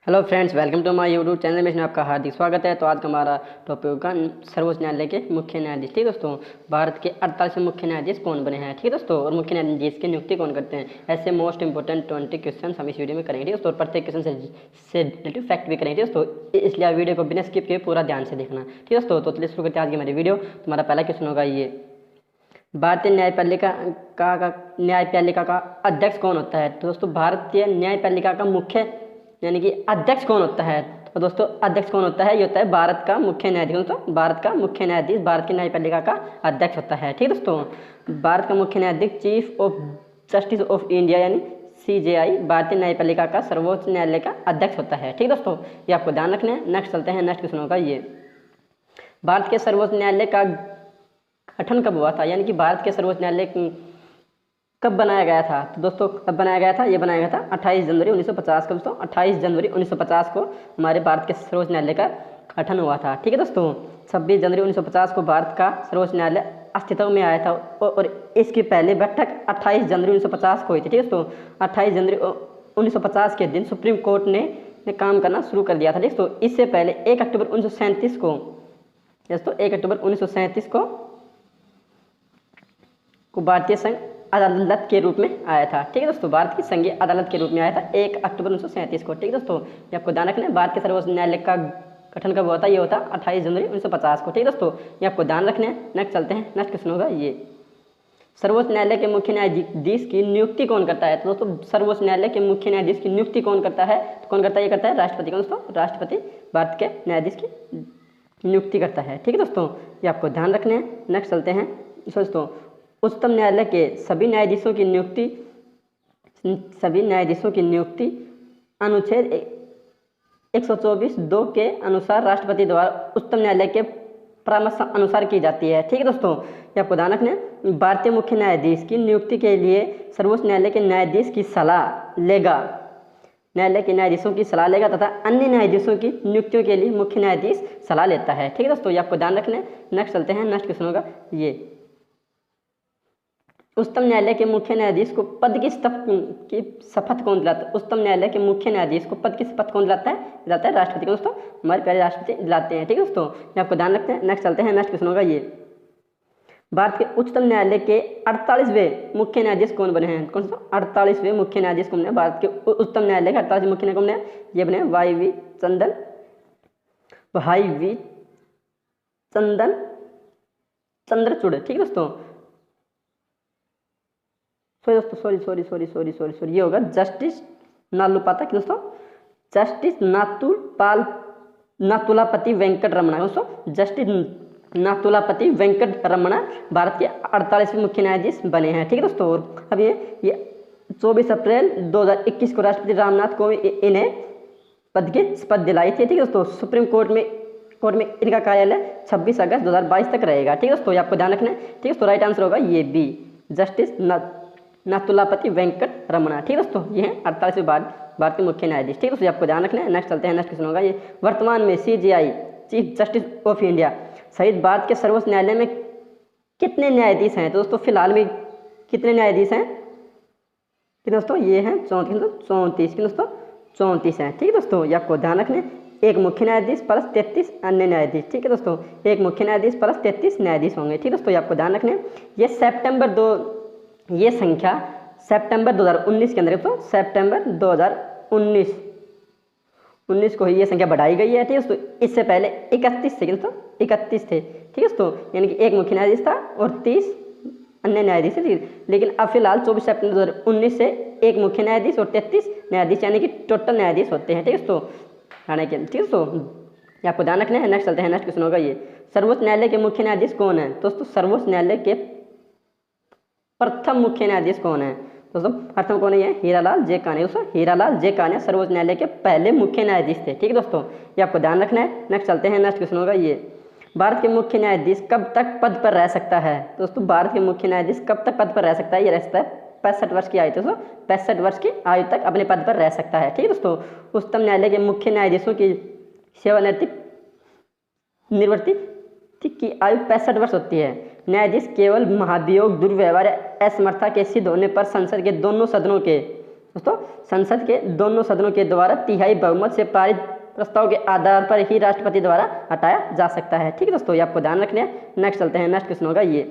Hello friends, welcome to my YouTube channel में आपका हार्दिक स्वागत है। तो आज का हमारा टॉपिक होगा सर्वोच्च न्यायालय के मुख्य न्यायाधीश। ठीक है दोस्तों, भारत के 48वें मुख्य न्यायाधीश कौन बने हैं। ठीक है दोस्तों, और मुख्य न्यायाधीश की नियुक्ति कौन करते हैं। ऐसे मोस्ट इंपोर्टेंट 20 क्वेश्चन हम इस वीडियो में करेंगे। ठीक है दोस्तों, प्रत्येक क्वेश्चन से रिलेटेड फैक्ट भी करेंगे दोस्तों, इसलिए आप वीडियो को बिना स्किप किए पूरा ध्यान से देखना। ठीक है दोस्तों, तो चलिए शुरू करते हैं आज की हमारी वीडियो। तुम्हारा पहला क्वेश्चन होगा ये, भारतीय न्यायपालिका का अध्यक्ष कौन होता है। तो दोस्तों, भारतीय न्यायपालिका का मुख्य यानी कि अध्यक्ष कौन होता है। तो दोस्तों, अध्यक्ष कौन होता है, ये होता है भारत का मुख्य न्यायाधीश। दोस्तों, भारत का मुख्य न्यायाधीश भारत की न्यायपालिका का अध्यक्ष होता है। ठीक है दोस्तों, भारत का मुख्य न्यायाधीश chief of justice of India यानी CJI भारतीय न्यायपालिका का सर्वोच्च न्यायालय का अध्यक्ष होता है। ठीक है दोस्तों, ये आपको ध्यान रखना है। नेक्स्ट चलते हैं, नेक्स्ट क्वेश्चन होगा ये, भारत के सर्वोच्च न्यायालय का गठन कब हुआ था, यानी कि भारत के सर्वोच्च न्यायालय कब बनाया गया था। तो दोस्तों, कब बनाया गया था, ये बनाया गया था 28 जनवरी 1950 को। दोस्तों, 28 जनवरी 1950 को हमारे भारत के सर्वोच्च न्यायालय का गठन हुआ था। ठीक है दोस्तों, 26 जनवरी 1950 को भारत का सर्वोच्च न्यायालय अस्तित्व में आया था और इसकी पहली बैठक 28 जनवरी 1950 को हुई थी। ठीक है दोस्तों, 28 जनवरी 1950 के दिन सुप्रीम कोर्ट ने काम करना शुरू कर दिया था। ठीक है दोस्तों, इससे पहले 1 अक्टूबर 1937 को दोस्तों 1 अक्टूबर 1937 को भारतीय संघ अदालत के रूप में आया था। ठीक है दोस्तों, भारत की संघीय अदालत के रूप में आया था 1 अक्टूबर 1937 को। ठीक है दोस्तों, ये आपको ध्यान रखना है। भारत के सर्वोच्च न्यायालय का गठन कब हुआ था, ये होता 28 जनवरी 1950 को। ठीक है दोस्तों, ये आपको ध्यान रखना है। नेक्स्ट चलते हैं, नेक्स्ट क्वेश्चन होगा ये, सर्वोच्च न्यायालय के मुख्य न्यायाधीश की नियुक्ति कौन करता है। तो दोस्तों, सर्वोच्च न्यायालय के मुख्य न्यायाधीश की नियुक्ति कौन करता है, तो कौन करता है, ये करता है राष्ट्रपति। दोस्तों, राष्ट्रपति भारत के न्यायाधीश की नियुक्ति करता है। ठीक है दोस्तों, ये आपको ध्यान रखना है। नेक्स्ट चलते हैं दोस्तों, उच्चतम न्यायालय के सभी न्यायाधीशों की नियुक्ति अनुच्छेद 124(2) के अनुसार राष्ट्रपति द्वारा उच्चतम न्यायालय के परामर्श अनुसार की जाती है। ठीक है दोस्तों, ये आपको ध्यान रखना है। भारतीय मुख्य न्यायाधीश की नियुक्ति के लिए सर्वोच्च न्यायालय के न्यायाधीश की सलाह लेगा, न्यायालय के न्यायाधीशों की सलाह लेगा तथा अन्य न्यायाधीशों की नियुक्तियों के लिए मुख्य न्यायाधीश सलाह लेता है। ठीक है दोस्तों, ये आपको ध्यान रखना है। नेक्स्ट चलते हैं, नेक्स्ट क्वेश्चन होगा ये, उच्चतम न्यायालय के मुख्य न्यायाधीश को पद की शपथ कौन दिलाता है। उच्चतम न्यायालय के मुख्य न्यायाधीश को पद की शपथ कौन दिलाता है, दिलाता है राष्ट्रपति। दोस्तों, हमारे प्यारे राष्ट्रपति दिलाते हैं। ठीक है दोस्तों, ये आपको ध्यान रखते हैं। नेक्स्ट चलते हैं, नेक्स्ट क्वेश्चन होगा ये, भारत के उच्चतम न्यायालय के 48वें मुख्य न्यायाधीश कौन बने हैं। कौन सा 48वें मुख्य न्यायाधीश कौन बने, भारत के उच्चतम न्यायालय के 48वें मुख्य न्यायाधीश कौन बने, ये बने वाई वी चंद्रचूड़। ठीक है दोस्तों, सॉरी ये होगा जस्टिस नालुपाता। दोस्तों, जस्टिस नातुलापति वेंकट रमणा। दोस्तों, जस्टिस नातुलापति वेंकट रमणा भारत के 48वें मुख्य न्यायाधीश बने हैं। ठीक है दोस्तों, और अब ये 24 अप्रैल 2021 को राष्ट्रपति रामनाथ कोविंद इन्हें पद की शपथ दिलाई थी। ठीक है दोस्तों, सुप्रीम कोर्ट में इनका कार्यालय 26 अगस्त 2022 तक रहेगा। ठीक है दोस्तों, ये आपको ध्यान रखना है। ठीक है दोस्तों, राइट आंसर होगा ये बी, जस्टिस नातुलापति वेंकट रमणा। ठीक है दोस्तों, ये है 48वें भारत के मुख्य न्यायाधीश। ठीक है दोस्तों, आपको ध्यान रखना है। नेक्स्ट चलते हैं, नेक्स्ट क्वेश्चन होगा ये, वर्तमान में CJI chief justice of India सहित भारत के सर्वोच्च न्यायालय में कितने न्यायाधीश हैं। तो दोस्तों, फिलहाल में कितने न्यायाधीश हैं कि दोस्तों, ये हैं 34 दोस्तों 34 हैं। ठीक है दोस्तों, ये आपको ध्यान रखना है। एक मुख्य न्यायाधीश प्लस 33 अन्य न्यायाधीश। ठीक है दोस्तों, एक मुख्य न्यायाधीश प्लस 33 न्यायाधीश होंगे। ठीक है दोस्तों, ये आपको ध्यान रखना है। ये संख्या सितंबर 2019 के अंदर, तो सितंबर 2019 को ही ये संख्या बढ़ाई गई है। ठीक है दोस्तों, इससे पहले 31 थे दोस्तों, 31 थे। ठीक है दोस्तों, यानी कि एक मुख्य न्यायाधीश था और 30 अन्य न्यायाधीश थे। लेकिन अब फिलहाल 24 सितंबर 2019 से एक मुख्य न्यायाधीश और 33 न्यायाधीश यानी कि टोटल न्यायाधीश होते हैं। ठीक है दोस्तों, ठीक है दोस्तों, ये आपको ध्यान रखना है। नेक्स्ट चलते हैं, नेक्स्ट क्वेश्चन होगा ये, सर्वोच्च न्यायालय के मुख्य न्यायाधीश कौन है। दोस्तों, सर्वोच्च न्यायालय के प्रथम मुख्य न्यायाधीश कौन है। दोस्तों, प्रथम कौन है, ये हीरालाल जे कान्या। दोस्तों, हीरालाल जे कान्या सर्वोच्च न्यायालय के पहले मुख्य न्यायाधीश थे। ठीक है दोस्तों, ये आपको ध्यान रखना है। नेक्स्ट चलते हैं, नेक्स्ट क्वेश्चन होगा ये, भारत के मुख्य न्यायाधीश कब तक पद पर रह सकता है। दोस्तों, भारत के मुख्य न्यायाधीश कब तक पद पर रह सकता है, ये रह सकता है 65 वर्ष की आयु। दोस्तों, 65 वर्ष की आयु तक अपने पद पर रह सकता है। ठीक है दोस्तों, उच्चतम न्यायालय के मुख्य न्यायाधीशों की सेवानिवृत्ति की आयु 65 वर्ष होती है। न्यायाधीश केवल महाभियोग, दुर्व्यवहार या असमर्थता के सिद्ध होने पर संसद के दोनों सदनों के दोस्तों संसद के दोनों सदनों के द्वारा तिहाई बहुमत से पारित प्रस्ताव के आधार पर ही राष्ट्रपति द्वारा हटाया जा सकता है। ठीक है दोस्तों, ये आपको ध्यान रखना है। नेक्स्ट चलते हैं, नेक्स्ट क्वेश्चन होगा ये,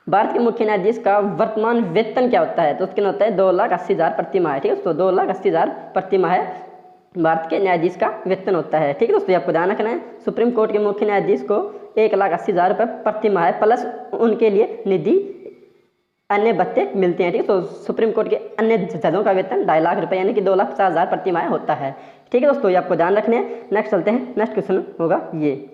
भारत के मुख्य न्यायाधीश का वर्तमान वेतन क्या होता है? तो उसके होता है 2,80,000 प्रति माह। ठीक है दोस्तों, 2,80,000 प्रति माह भारत के न्यायाधीश का वेतन होता है। ठीक है दोस्तों, ये आपको ध्यान रखना है। सुप्रीम कोर्ट के मुख्य न्यायाधीश को 1,80,000 रुपये प्रति माह प्लस उनके लिए निधि अन्य भत्ते मिलते हैं। ठीक है, तो सुप्रीम कोर्ट के अन्य जजों का वेतन 2.5 लाख रुपये यानी कि 2,50,000 प्रति माह होता है। ठीक है दोस्तों, ये आपको ध्यान रखने हैं। नेक्स्ट चलते हैं, नेक्स्ट क्वेश्चन होगा ये,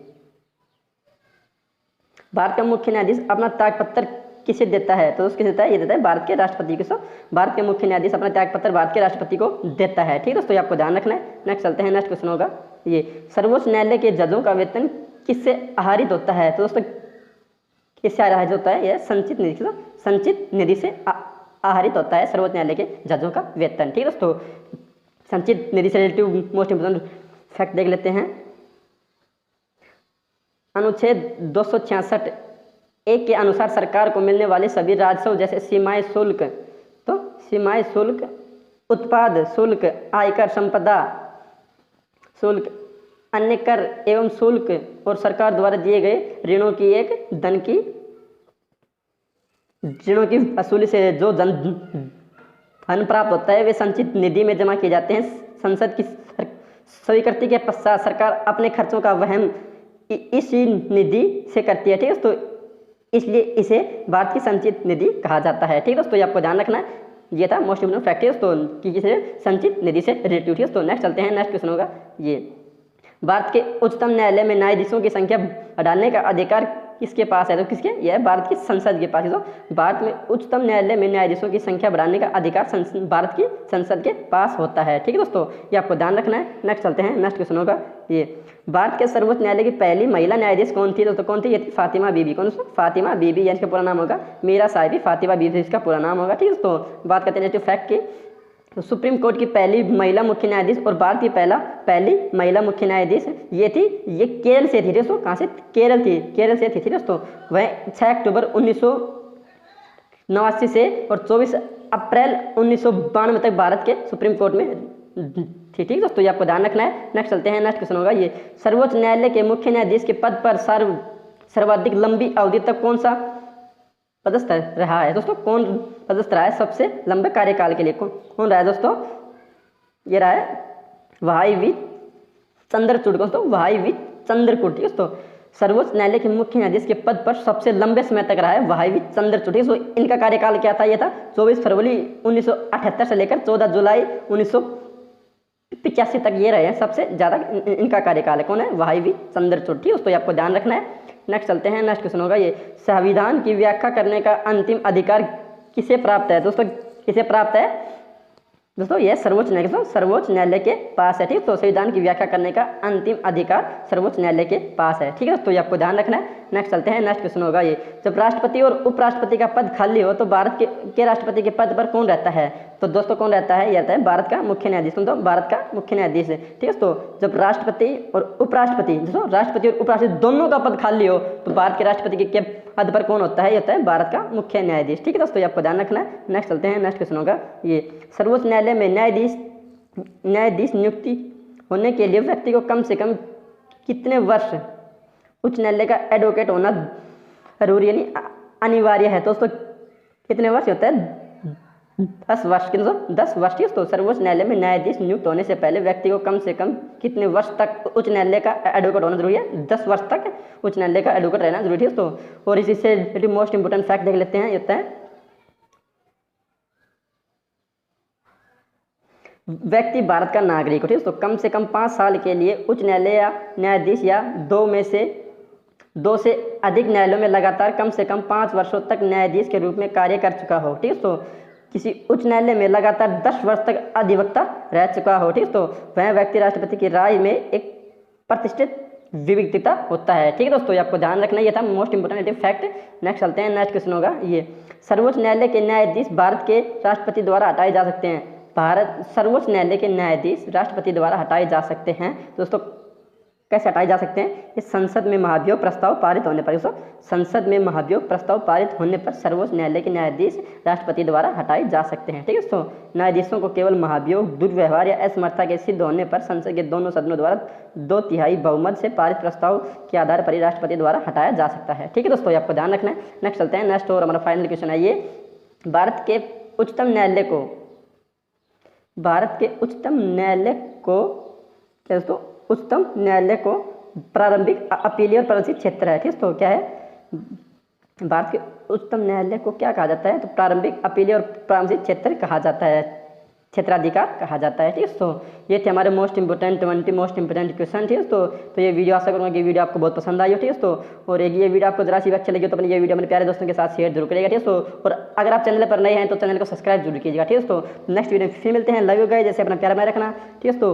भारत का मुख्य न्यायाधीश अपना त्यागपत्र किसे देता है? तो उसके देता है, ये देता है भारत के राष्ट्रपति को। भारत के मुख्य न्यायाधीश अपना त्यागपत्र भारत के राष्ट्रपति को देता है। ठीक है दोस्तों, ये आपको ध्यान रखना है। नेक्स्ट चलते हैं, नेक्स्ट क्वेश्चन होगा ये, सर्वोच्च न्यायालय के जजों का वेतन किससे आहरित होता है? तो दोस्तों किससे आहरित होता है? यह संचित निधि से आहरित होता है सर्वोच्च न्यायालय के जजों का वेतन। ठीक है दोस्तों, संचित निधि से रिलेटिव मोस्ट इंपोर्टेंट फैक्ट देख लेते हैं। अनुच्छेद 266 एक के अनुसार सरकार को मिलने वाले सभी राजस्व जैसे सीमाएं शुल्क, तो सीमाएं शुल्क, उत्पाद शुल्क, आयकर, संपदा शुल्क, अन्य कर एवं शुल्क और सरकार द्वारा दिए गए ऋणों की वसूली से जो धन प्राप्त होता है वे संचित निधि में जमा किए जाते हैं। संसद की स्वीकृति के पश्चात सरकार अपने खर्चों का वहन इसी निधि से करती है। ठीक है, तो इसलिए इसे भारत की संचित निधि कहा जाता है। ठीक है दोस्तों, ये आपको ध्यान रखना है। ये था मोस्ट इंपोर्टेंट फैक्ट है दोस्तों कि किसे संचित निधि से रिलेटिव। ठीक है दोस्तों, नेक्स्ट चलते हैं, नेक्स्ट क्वेश्चन होगा ये, भारत के उच्चतम न्यायालय में न्यायाधीशों की संख्या बढ़ाने का अधिकार किसके पास है? तो किसके? यह है भारत की संसद के पास है। तो भारत में उच्चतम न्यायालय में न्यायाधीशों की संख्या बढ़ाने का अधिकार भारत की संसद के पास होता है। ठीक है दोस्तों, ये आपको ध्यान रखना है। नेक्स्ट चलते हैं, नेक्स्ट क्वेश्चन होगा ये, भारत के सर्वोच्च न्यायालय की पहली महिला न्यायाधीश कौन थी? दोस्तों कौन थी? ये थी फातिमा बीबी। कौन दोस्तों? फातिमा बीबी, या इसका पूरा नाम होगा मीरा साहिबी फातिमा बीबी, इसका पूरा नाम होगा। ठीक है दोस्तों, बात करते हैं फैक्ट की, तो सुप्रीम कोर्ट की पहली महिला मुख्य न्यायाधीश और भारत की पहली महिला मुख्य न्यायाधीश ये केरल से थी दोस्तों। कहाँ से? केरल से थी दोस्तों। वह 6 अक्टूबर 1989 से और 24 अप्रैल 1992 तक भारत के सुप्रीम कोर्ट में थी। ठीक दोस्तों, ये आपको ध्यान रखना है। नेक्स्ट चलते हैं, नेक्स्ट क्वेश्चन होगा ये, सर्वोच्च न्यायालय के मुख्य न्यायाधीश के पद पर सर्वाधिक लंबी अवधि तक कौन सा पदस्थ रहा है? दोस्तों कौन पदस्थ रहा है सबसे लंबे कार्यकाल के लिए? कौन रहा है दोस्तों? ये रहा है वाई वी चंद्रचूड़। दोस्तों वाई वी चंद्रचूड़। ठीक है दोस्तों, सर्वोच्च न्यायालय के मुख्य न्यायाधीश के पद पर सबसे लंबे समय तक रहा है वाई वी चंद्रचूड़। ठीक है, इनका कार्यकाल क्या था? ये था 24 फरवरी 1978 से लेकर 14 जुलाई 1985 तक ये रहे हैं सबसे ज़्यादा इनका कार्यकाल है। कौन है? Y V Chandrachud. ठीक है दोस्तों, ये आपको ध्यान रखना है। नेक्स्ट चलते हैं, नेक्स्ट क्वेश्चन होगा ये, संविधान की व्याख्या करने का अंतिम अधिकार किसे प्राप्त है? दोस्तों किसे प्राप्त है? दोस्तों यह सर्वोच्च न्यायालय के पास है। ठीक, तो संविधान की व्याख्या करने का अंतिम अधिकार सर्वोच्च न्यायालय के पास है। ठीक है, तो ये आपको ध्यान रखना है। नेक्स्ट चलते हैं, नेक्स्ट क्वेश्चन होगा ये, जब राष्ट्रपति और उपराष्ट्रपति का पद खाली हो तो भारत के राष्ट्रपति के पद पर कौन रहता है? तो दोस्तों कौन रहता है? यह रहता है भारत का मुख्य न्यायाधीश। तो भारत का मुख्य न्यायाधीश है। ठीक है, तो जब राष्ट्रपति और उपराष्ट्रपति, दोस्तों राष्ट्रपति और उपराष्ट्रपति दोनों का पद खाली हो तो भारत के राष्ट्रपति के पद पर कौन होता है? ये होता है भारत का मुख्य न्यायाधीश। ठीक है दोस्तों, ये आपको ध्यान रखना है। नेक्स्ट चलते हैं, नेक्स्ट क्वेश्चन होगा ये, सर्वोच्च न्यायालय में न्यायाधीश नियुक्ति होने के लिए व्यक्ति को कम से कम कितने वर्ष उच्च न्यायालय का एडवोकेट होना जरूरी यानी अनिवार्य है? दोस्तों कितने वर्ष होता है? 10 वर्ष। कितने? 10 वर्ष। ठीक है, तो सर्वोच्च न्यायालय में न्यायाधीश नियुक्त होने से पहले व्यक्ति को कम से कम कितने वर्ष तक उच्च न्यायालय का एडवोकेट होना जरूरी है? 10 वर्ष तक उच्च न्यायालय का एडवोकेट रहना जरूरी है। तो और इसी से मोस्ट इंपोर्टेंट फैक्ट देख लेते हैं। ये होता है व्यक्ति भारत का नागरिक हो। ठीक है, तो कम से कम 5 साल के लिए उच्च न्यायालय या न्यायाधीश या 2 से अधिक न्यायालयों में लगातार कम से कम 5 वर्षों तक न्यायाधीश के रूप में कार्य कर चुका हो। ठीक है, तो किसी उच्च न्यायालय में लगातार 10 वर्ष तक अधिवक्ता रह चुका हो। ठीक है, तो वह व्यक्ति राष्ट्रपति की राय में एक प्रतिष्ठित विविधता होता है। ठीक है दोस्तों, ये आपको ध्यान रखना, ये था मोस्ट इंपोर्टेंट फैक्ट। नेक्स्ट चलते हैं, नेक्स्ट क्वेश्चन होगा ये, सर्वोच्च न्यायालय के न्यायाधीश भारत के राष्ट्रपति द्वारा हटाए जा सकते हैं? सर्वोच्च न्यायालय के न्यायाधीश राष्ट्रपति द्वारा हटाए जा सकते हैं। दोस्तों कैसे हटाए जा सकते हैं? ये संसद में महाभियोग प्रस्ताव पारित होने पर, दोस्तों संसद में महाभियोग प्रस्ताव पारित होने पर सर्वोच्च न्यायालय के न्यायाधीश राष्ट्रपति द्वारा हटाए जा सकते हैं। ठीक है दोस्तों, न्यायाधीशों को केवल महाभियोग, दुर्व्यवहार या असमर्थता के सिद्ध होने पर संसद के दोनों सदनों द्वारा 2/3 बहुमत से पारित प्रस्ताव के आधार पर ही राष्ट्रपति द्वारा हटाया जा सकता है। ठीक है दोस्तों, ये आपको ध्यान रखना है। नेक्स्ट चलते हैं, नेक्स्ट और हमारा फाइनल क्वेश्चन है ये, भारत के उच्चतम न्यायालय को क्या दोस्तों, उच्चतम न्यायालय को प्रारंभिक अपीलीय और प्रदर्शित क्षेत्र है। ठीक तो क्या है, भारत के उच्चतम न्यायालय को क्या कहा जाता है? तो प्रारंभिक अपीलीय और प्रदर्शित क्षेत्र कहा जाता है, क्षेत्राधिकार कहा जाता है। ठीक तो ये थे हमारे most important 20 most important question. ठीक तो ये वीडियो आशा करूँगा कि वीडियो आपको बहुत पसंद आई हो। ठीक तो और ये वीडियो आपको जरा सी भी अच्छा लगे तो अपने ये वीडियो अपने प्यारे दोस्तों के साथ शेयर जरूर करिएगा। ठीक तो और अगर आप चैनल पर नए हैं तो चैनल को सब्सक्राइब जरूर कीजिएगा। ठीक तो नेक्स्ट वीडियो फिर मिलते हैं। लव यू गाइस, जैसे अपना प्यार बनाए रखना। ठीक तो